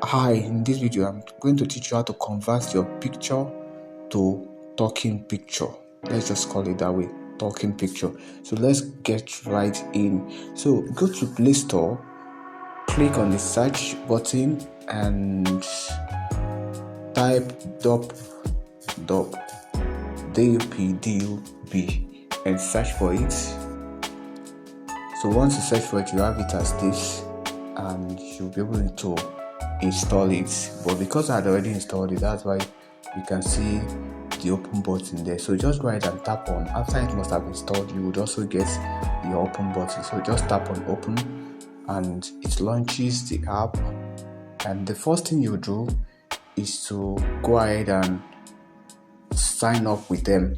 Hi, in this video I'm going to teach you how to convert your picture to talking picture. Let's just call it that way, talking picture. So let's get right in. So go to Play Store, click on the search button and type dub D-U-P-D-U-B and search for it. So once you search for it, you have it as this and you'll be able to install it. But because I had already installed it, that's why you can see the open button there. So just go ahead and tap on. After it must have installed, you would also get your open button. So just tap on open and it launches the app. And the first thing you do is to go ahead and sign up with them.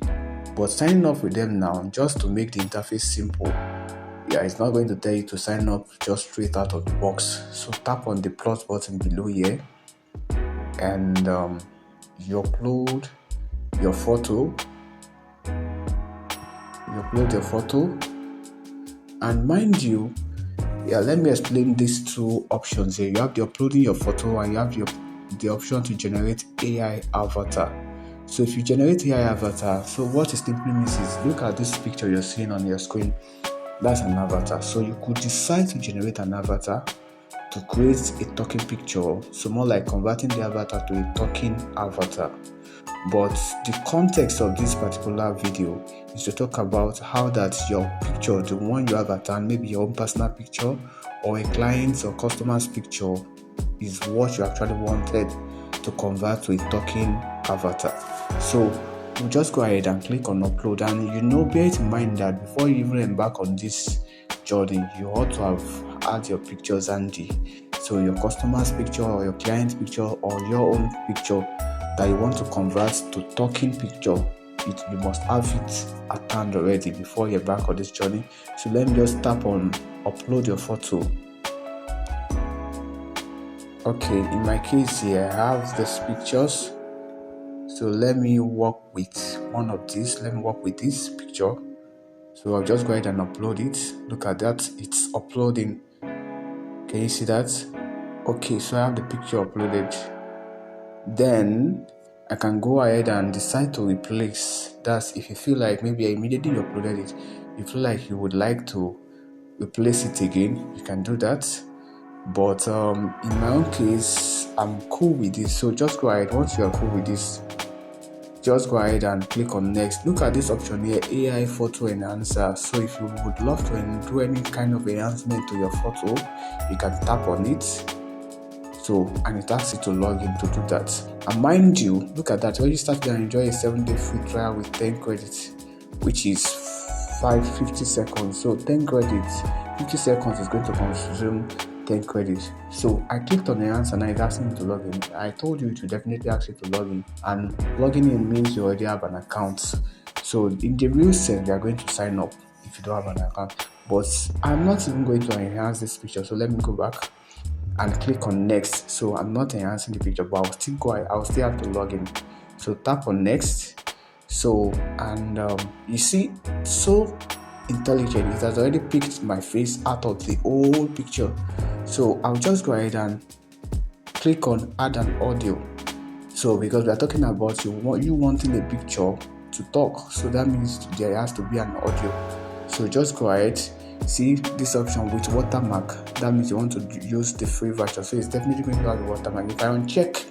But signing up with them now, just to make the interface simple, it's not going to tell you to sign up just straight out of the box. So tap on the plus button below here and you upload your photo. And mind you, let me explain these two options here. You have the uploading your photo and you have the option to generate AI avatar. So if you generate AI avatar, so what it simply means is, look at this picture you're seeing on your screen. That's an avatar. So you could decide to generate an avatar to create a talking picture. So more like converting the avatar to a talking avatar. But the context of this particular video is to talk about how that your picture, the one you have at hand, maybe your own personal picture or a client's or customer's picture, is what you actually wanted to convert to a talking avatar. So you just go ahead and click on upload, and bear it in mind that before you even embark on this journey, you ought to have had your pictures handy. So your customer's picture or your client's picture or your own picture that you want to convert to talking picture, you must have it at hand already before you embark on this journey. So let me just tap on upload your photo. Okay, in my case here, I have these pictures. So let me work with one of these. Let me work with this picture. So I'll just go ahead and upload it. Look at that, it's uploading. Can you see that? Okay, so I have the picture uploaded. Then I can go ahead and decide to replace. That's if you feel like maybe I immediately uploaded it, you feel like you would like to replace it again, you can do that. But in my own case, I'm cool with this. So just go ahead. Once you are cool with this, just go ahead and click on next. Look at this option here, AI photo enhancer. So if you would love to do any kind of enhancement to your photo, you can tap on it. So, and it asks you to log in to do that. And mind you, look at that, when you start to enjoy a 7-day free trial with 10 credits, which is 50 seconds. So 10 credits, 50 seconds is going to consume 10 credits. So I clicked on enhance and it asked me to log in. I told you to definitely ask you to log in, and logging in means you already have an account. So in the real sense, you are going to sign up if you don't have an account. But I'm not even going to enhance this picture. So let me go back and click on next. So I'm not enhancing the picture, but I'll still have to log in. So tap on next. So and you see, so intelligent, it has already picked my face out of the old picture. So I'll just go ahead and click on add an audio. So because we are talking about you wanting a picture to talk, so that means there has to be an audio. So just go ahead. See this option with watermark, that means you want to use the free version, so it's definitely going to have a watermark. If I uncheck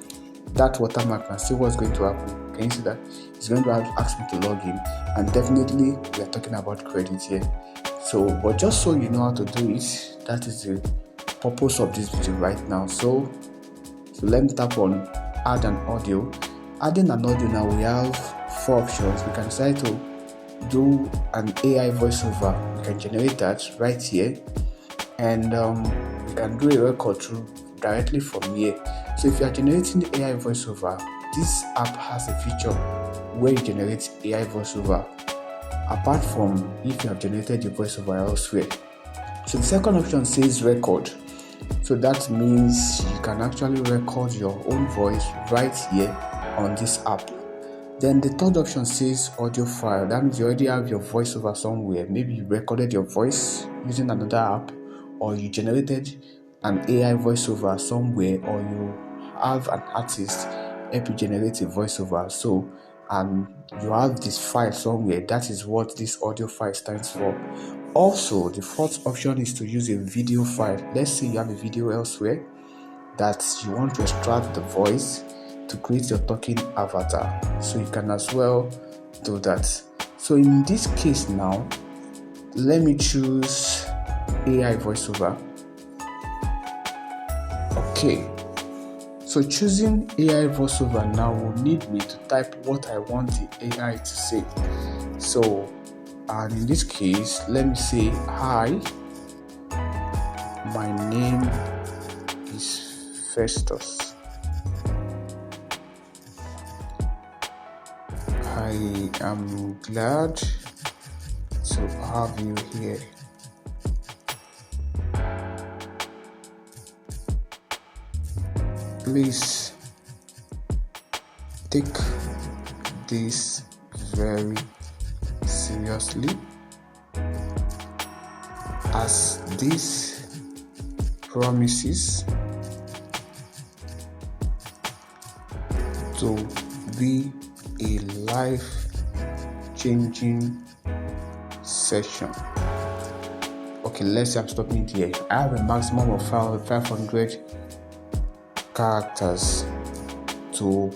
that watermark and see what's going to happen, can you see that it's going to ask me to log in, and definitely we are talking about credit here. So but just so you know how to do it, that is the purpose of this video right now. So let me tap on add an audio. Adding an audio, now we have 4 options. We can decide to do an AI voiceover. We can generate that right here, and we can do a record through directly from here. So if you are generating the AI voiceover, this app has a feature where you generate AI voiceover apart from if you have generated your voiceover elsewhere. So the second option says record. So that means you can actually record your own voice right here on this app. Then the third option says audio file. That means you already have your voiceover somewhere. Maybe you recorded your voice using another app, or you generated an AI voiceover somewhere, or you have an artist help you generate a voiceover. So, and you have this file somewhere, that is what this audio file stands for. Also, the fourth option is to use a video file. Let's say you have a video elsewhere that you want to extract the voice to create your talking avatar, so you can as well do that. So in this case now, let me choose AI voiceover. Okay, so choosing AI voiceover now will need me to type what I want the AI to say. So, and in this case, let me say, hi, my name is Festus. I am glad to have you here. Please take this very seriously, as this promises to be a life-changing session. Okay, let's say I'm stopping here. I have a maximum of 500 characters to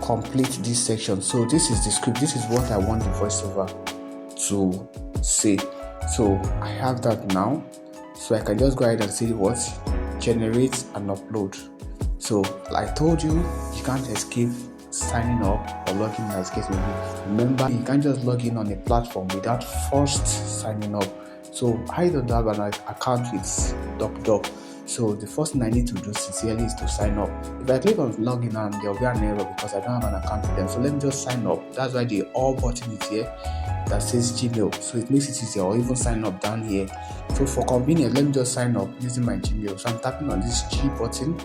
complete this section. So this is the script. This is what I want the voiceover to say. So I have that now. So I can just go ahead and say what? Generate and upload. So like I told you, you can't escape signing up or logging in, as case may be. Remember, you can't just log in on a platform without first signing up. So I don't have an account with DocDoc. So the first thing I need to do sincerely is to sign up. If I click on login and there will be an error because I don't have an account with them. So let me just sign up. That's why the all button is here that says Gmail. So it makes it easier, or even sign up down here. So for convenience, let me just sign up using my Gmail. So I'm tapping on this G button.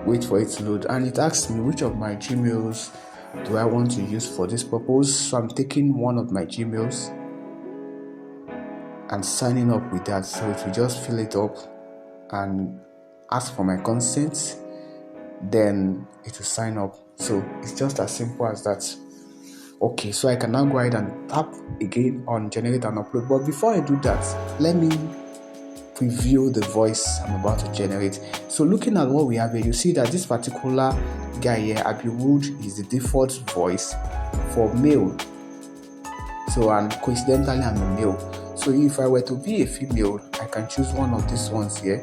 Wait for it to load, and it asks me which of my Gmails do I want to use for this purpose. So I'm taking one of my Gmails and signing up with that. So it will just fill it up and ask for my consent, then it will sign up. So it's just as simple as that. Okay, so I can now go ahead and tap again on generate and upload. But before I do that, let me preview the voice I'm about to generate. So looking at what we have here, you see that this particular guy here, Abiwood, is the default voice for male. So, and coincidentally I'm a male. So if I were to be a female, I can choose one of these ones here.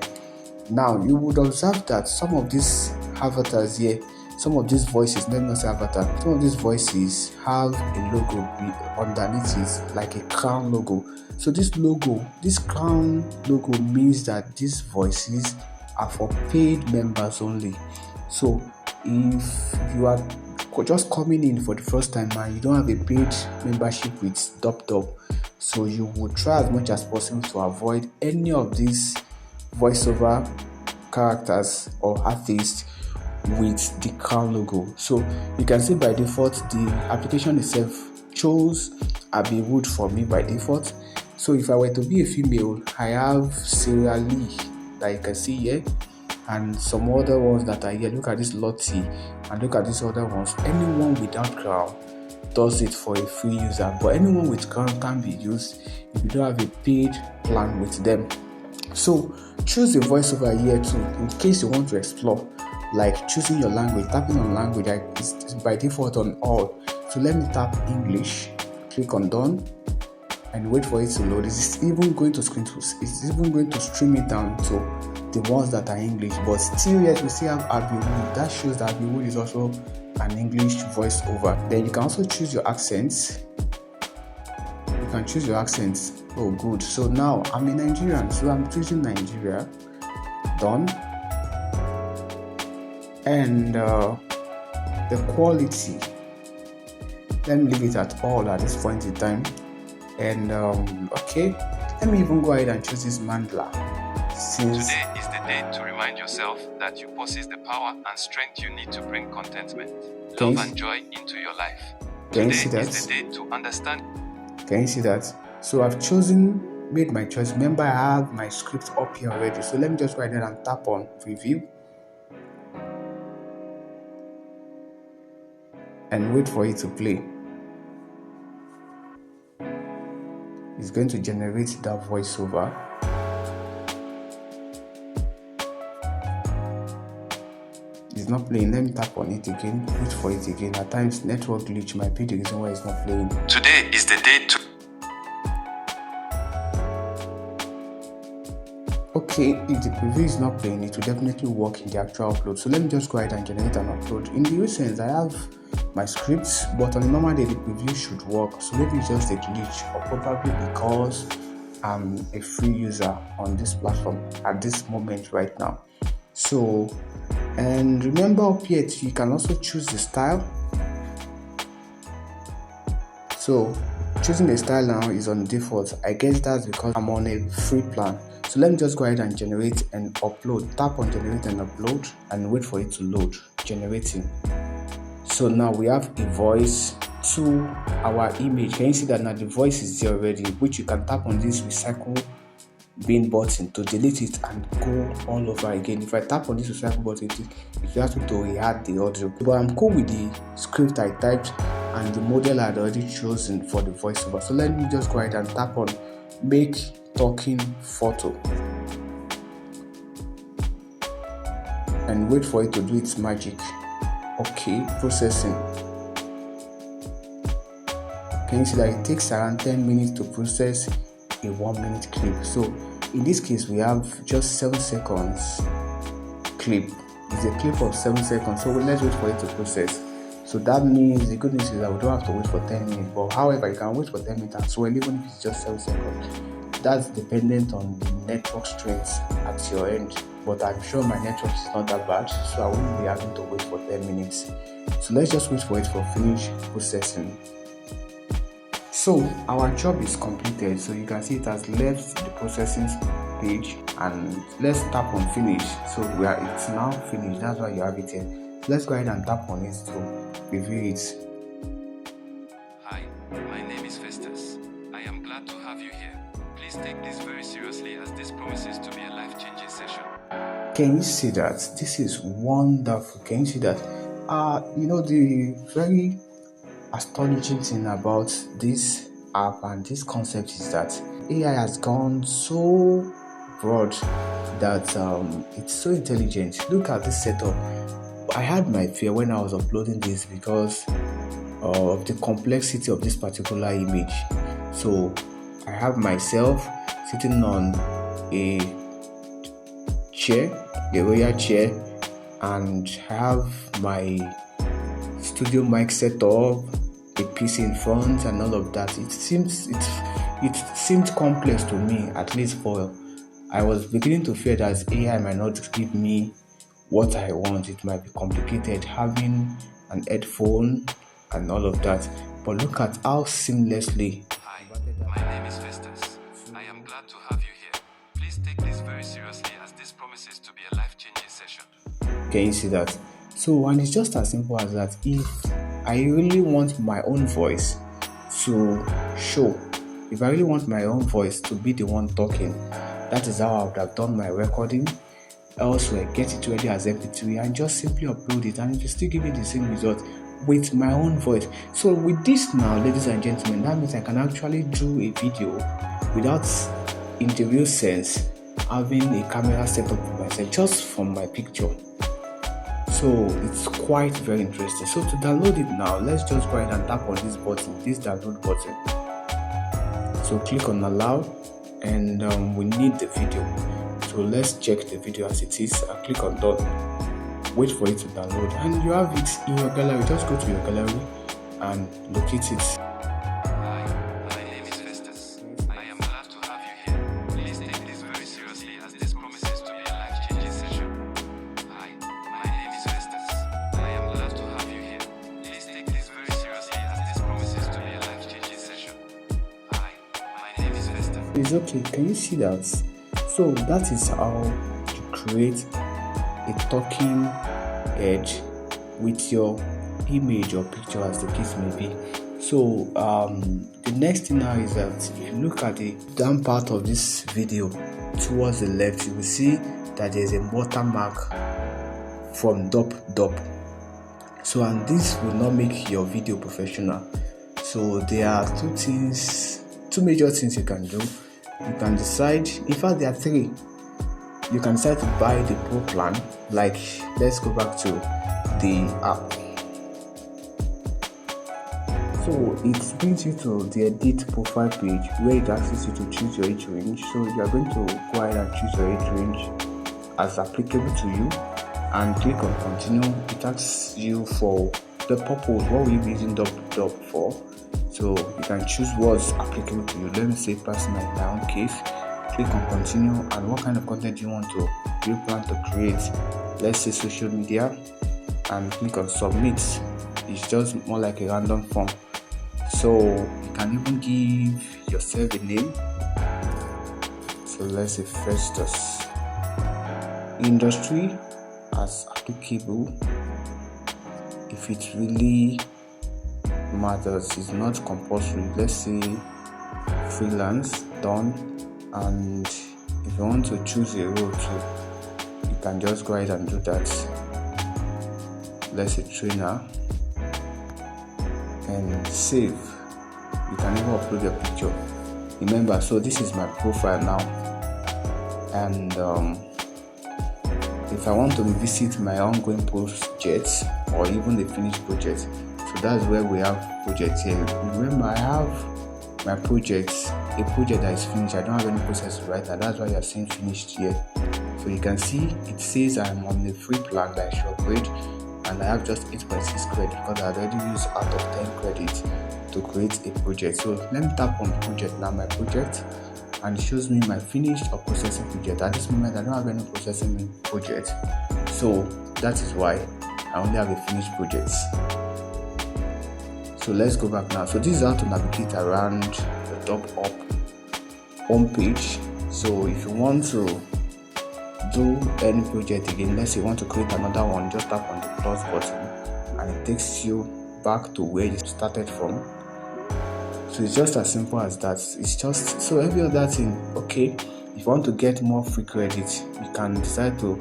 Now you would observe that some of these avatars here, some of these voices, let me not say avatar, some of these voices have a logo underneath it, like a crown logo. So this crown logo means that these voices are for paid members only. So if you are just coming in for the first time and you don't have a paid membership with DocDoc, so you would try as much as possible to avoid any of these voiceover characters or artists with the crown logo. So you can see by default the application itself chose Abiwood for me by default. So if I were to be a female, I have Sarah Lee that you can see here, and some other ones that are here. Look at this Lottie, and look at these other ones. Anyone without crown does it for a free user, but anyone with crown can be used if you don't have a paid plan with them. So choose a voiceover here too, in case you want to explore, like choosing your language. Tapping on language is by default on all. So let me tap English, click on done, and wait for it to load. It's even going to stream it down to the ones that are English, but still yet we still have Abiwood. That shows that Abiwood is also an English voiceover. Then you can also choose your accents. Oh good. So now I'm a Nigerian, so I'm choosing Nigeria. Done. And the quality, let me leave it at all at this point in time. And okay, let me even go ahead and choose this Mandla. Today is the day to remind yourself that you possess the power and strength you need to bring contentment, love and joy into your life. Can you see Today that? is the day to understand. Can you see that? So I've made my choice. Remember, I have my script up here already. So let me just go ahead and tap on preview and wait for it to play. It's going to generate that voiceover. It's not playing. Let me tap on it again, wait for it again. At times network glitch might be the reason why it's not playing. Today is the day to... Okay, if the preview is not playing, it will definitely work in the actual upload. So let me just go ahead and generate an upload. In the recent, I have my scripts, but on a normal day the preview should work. So maybe it's just a glitch, or probably because I'm a free user on this platform at this moment right now. So, and remember up here you can also choose the style. So choosing the style now is on default. I guess that's because I'm on a free plan. So let me just go ahead and generate and upload. Tap on generate and upload and wait for it to load. Generating. So now we have a voice to our image. Can you see that now the voice is there already, which you can tap on this recycle bin button to delete it and go all over again. If I tap on this recycle button, it will ask me to re-add the audio. But I'm cool with the script I typed and the model I had already chosen for the voiceover. So let me just go ahead and tap on make talking photo and wait for it to do its magic. Okay, processing. Can you see that it takes around 10 minutes to process a 1-minute clip? So in this case we have just 7 seconds clip. It's a clip of 7 seconds, so let's wait for it to process. So that means the good news is that we don't have to wait for 10 minutes, but however you can wait for 10 minutes as well, even if it's just 7 seconds. That's dependent on the network strength at your end, but I'm sure my network is not that bad, so I won't be having to wait for 10 minutes. So let's just wait for it to finish processing. So our job is completed. So you can see it has left the processing page, and let's tap on finish. So it's now finished. That's why you have it here. So let's go ahead and tap on it to review it. Hi, my name is Festus. I am glad to have you here. Please take this very seriously, as this promises to be a life-changing session. Can you see that? This is wonderful. Can you see that? The very astonishing thing about this app and this concept is that AI has gone so broad that it's so intelligent. Look at this setup. I had my fear when I was uploading this because of the complexity of this particular image. So I have myself sitting on a chair, a royal chair, and I have my studio mic set up, a PC in front, and all of that. It seemed complex to me, at least for I was beginning to fear that AI might not give me what I want. It might be complicated having an headphone and all of that. But look at how seamlessly. Hi, my name is Festus. I am glad to have you here. Please take this very seriously, as this promises to be a life-changing session. Can you see that? So, and it's just as simple as that. If I really want my own voice to show, if I really want my own voice to be the one talking, that is how I would have done my recording. Elsewhere, get it ready as MP3 and just simply upload it, and it will still give you the same result with my own voice. So with this now, ladies and gentlemen, that means I can actually do a video without, in the real sense, having a camera set up for myself just from my picture. So it's quite very interesting. So to download it now, let's just go ahead and tap on this button, this download button. So click on allow, and we need the video. So let's check the video as it is and click on done. Wait for it to download, and you have it in your gallery. Just go to your gallery and locate it. Hi, my name is Festus. I am glad to have you here. Please take this very seriously, as this promises to be a life-changing session. Hi, my name is Festus. I am glad to have you here. Please take this very seriously, as this promises to be a life-changing session. Hi, my name is Festus. It's okay. Can you see that? So that is how to create a talking head with your image or picture, as the case may be. So the next thing now is that if you look at the down part of this video towards the left, you will see that there is a watermark from DOP. So, and this will not make your video professional. So there are two major things you can do. You can decide, in fact there are three. You can decide to buy the pro plan. Like, let's go back to the app. So it brings you to the edit profile page where it asks you to choose your age range. So you are going to go ahead and choose your age range as applicable to you and click on continue. It asks you for the purpose, what will you be using DOP for. So you can choose what's applicable to you. Let me say personal in my own case. Click on continue, and what kind of content you plan to create. Let's say social media, and click on submit. It's just more like a random form. So you can even give yourself a name. So let's say Festus. Industry as applicable. If it really matters, it's not compulsory. Let's say freelance, done. And if you want to choose a role too, you can just go ahead and do that. Let's say trainer, and save. You can even upload your picture. Remember, so this is my profile now, and if I want to revisit my ongoing projects or even the finished project, so that's where we have projects here. Remember, I have my projects, a project that is finished. I don't have any process to write, and that's why you're seeing finished here. So you can see it says I'm on the free plan that I should upgrade, and I have just 8.6 credit because I already used out of 10 credits to create a project. So let me tap on project now, my project, and it shows me my finished or processing project. At this moment I don't have any processing project, so that is why I only have a finished project. So let's go back now. So this is how to navigate around the DOP home page. So if you want to do any project again, let's say you want to create another one, just tap on the plus button and it takes you back to where you started from. So it's just as simple as that. It's just so every other thing. Okay, if you want to get more free credit, you can decide to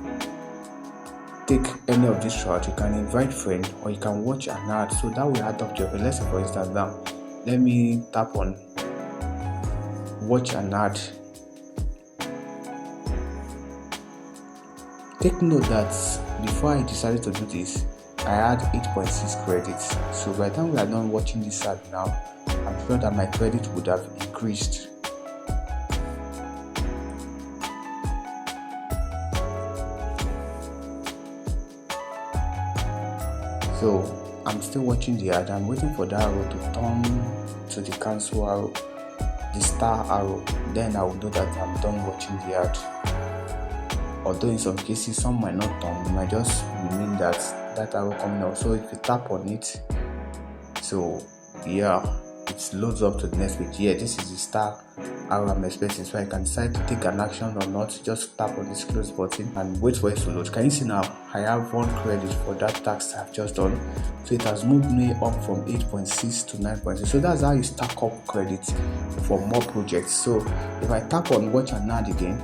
take any of this route. You can invite friend, or you can watch an ad, so that will add up to your pay. Let's say for instance now, let me tap on watch an ad. Take note that before I decided to do this, I had 8.6 credits. So by the time we are done watching this ad now, I'm sure that my credit would have increased. So I'm still watching the ad. I'm waiting for the arrow to turn to the cancel arrow, the star arrow. Then I will know that I'm done watching the ad. Although in some cases some might not turn, it might just mean that arrow coming out. So if you tap on it, so yeah, it loads up to the next page. Yeah, this is the star arrow I'm expecting, so I can decide to take an action or not. Just tap on this close button and wait for it to load. Can you see now I have 1 credit for that task I've just done? So it has moved me up from 8.6 to 9.6. so that's how you stack up credits for more projects. So if I tap on watch an ad again,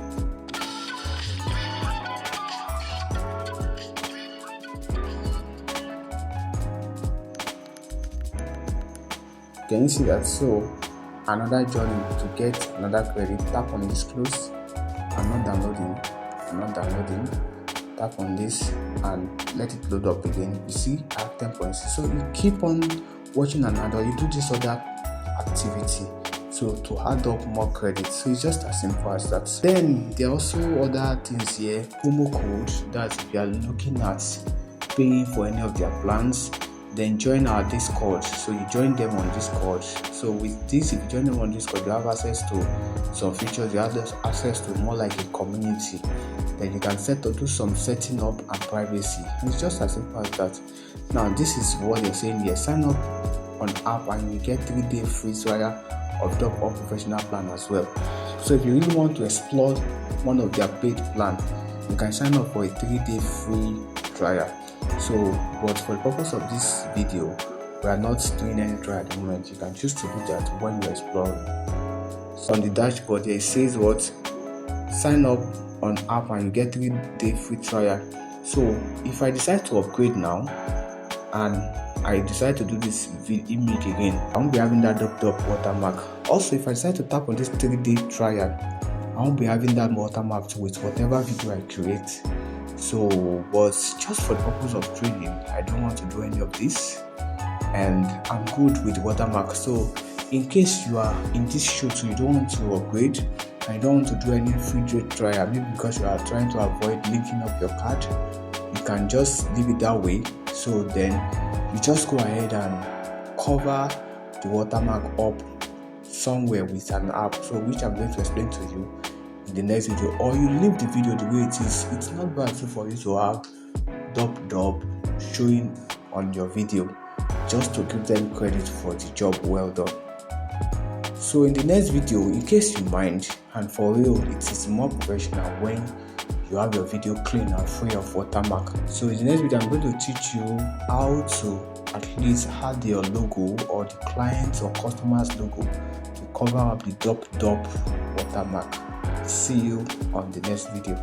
can you see that? So another journey to get another credit. Tap on this close. I'm not downloading. Tap on this and let it load up again. You see I have 10.6. so you keep on watching another, you do this other activity, so to add up more credits. So it's just as simple as that. Then there are also other things here. Promo code, that if you are looking at paying for any of their plans, then join our Discord. So you join them on Discord. So with this, if you join them on Discord, you have access to some features. You have access to more like a community. Then you can do some setting up and privacy. And it's just as simple as that. Now this is what they're saying here. Sign up on app and you get 3-day free trial of DOP Professional plan as well. So if you really want to explore one of their paid plan, you can sign up for a 3-day free trial. So, but for the purpose of this video, we are not doing any trial at the moment. You can choose to do that when you're exploring. So on the dashboard there, it says what? Sign up on app and you get 3-day free trial. So if I decide to upgrade now and I decide to do this image again, I won't be having that dot watermark. Also, if I decide to tap on this 3-day trial, I won't be having that watermark with whatever video I create. So, but just for the purpose of training, I don't want to do any of this, and I'm good with watermark. So in case you are in this shoot, so you don't want to upgrade and you don't want to do any free trial, maybe because you are trying to avoid linking up your card, you can just leave it that way. So then you just go ahead and cover the watermark up somewhere with an app, so which I'm going to explain to you in the next video, or you leave the video the way it is. It's not bad for you to have dub showing on your video, just to give them credit for the job well done. So in the next video, in case you mind, and for real, it is more professional when you have your video clean and free of watermark. So in the next video, I'm going to teach you how to at least add your logo or the client's or customer's logo to cover up the dub watermark. See you on the next video.